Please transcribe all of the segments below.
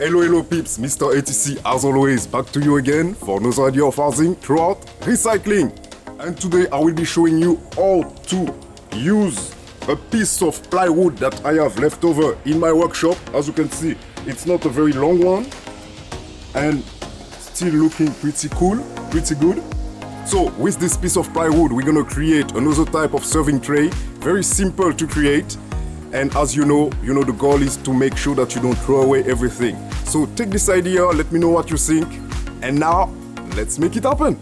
Hello peeps, Mr. ATC as always back to you again for another idea of housing throughout recycling. And today I will be showing you how to use a piece of plywood that I have left over in my workshop. As you can see, it's not a very long one and still looking pretty cool, pretty good. So with this piece of plywood we're gonna create another type of serving tray, very simple to create. And as you know the goal is to make sure that you don't throw away everything. So take this idea, let me know what you think, and now let's make it happen.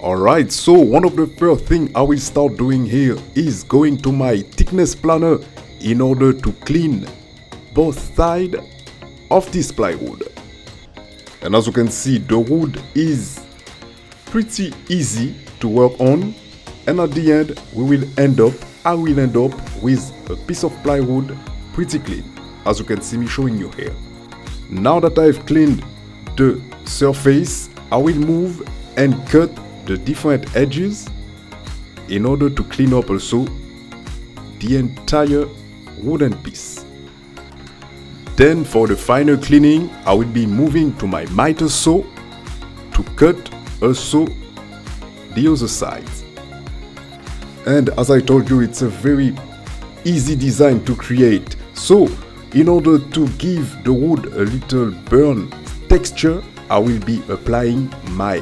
Alright, so one of the first things I will start doing here is going to my thickness planner in order to clean both sides of this plywood. And as you can see, the wood is pretty easy to work on, and at the end I will end up with a piece of plywood pretty clean, as you can see me showing you here. Now that I've cleaned the surface, I will move and cut the different edges in order to clean up also the entire wooden piece. Then for the final cleaning, I will be moving to my miter saw to cut also the other sides. And as I told you, it's a very easy design to create. So in order to give the wood a little burn texture, I will be applying my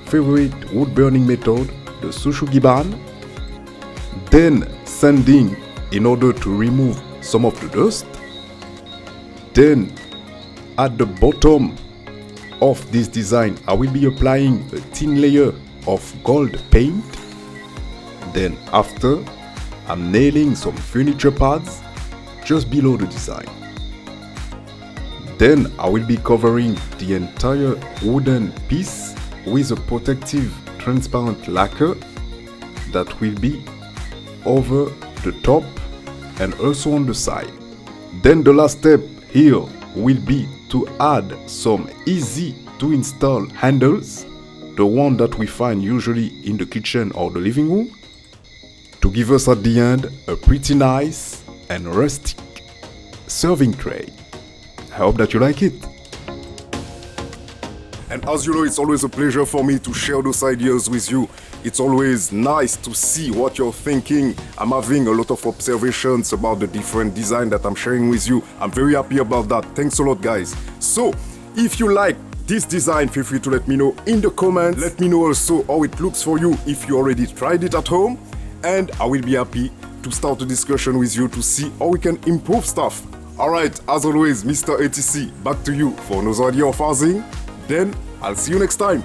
favorite wood burning method, the Sushugiban, then sanding in order to remove some of the dust. Then at the bottom of this design I will be applying a thin layer of gold paint. Then after, I'm nailing some furniture pads just below the design. Then I will be covering the entire wooden piece with a protective transparent lacquer that will be over the top and also on the side. Then the last step here will be to add some easy to install handles, the one that we find usually in the kitchen or the living room, to give us at the end a pretty nice and rustic serving tray. I hope that you like it. And as you know, it's always a pleasure for me to share those ideas with you. It's always nice to see what you're thinking. I'm having a lot of observations about the different design that I'm sharing with you. I'm very happy about that. Thanks a lot, guys. So if you like this design, feel free to let me know in the comments. Let me know also how it looks for you if you already tried it at home. And I will be happy to start a discussion with you to see how we can improve stuff. Alright, as always, Mr. ATC, back to you for another idea of housing. Then I'll see you next time.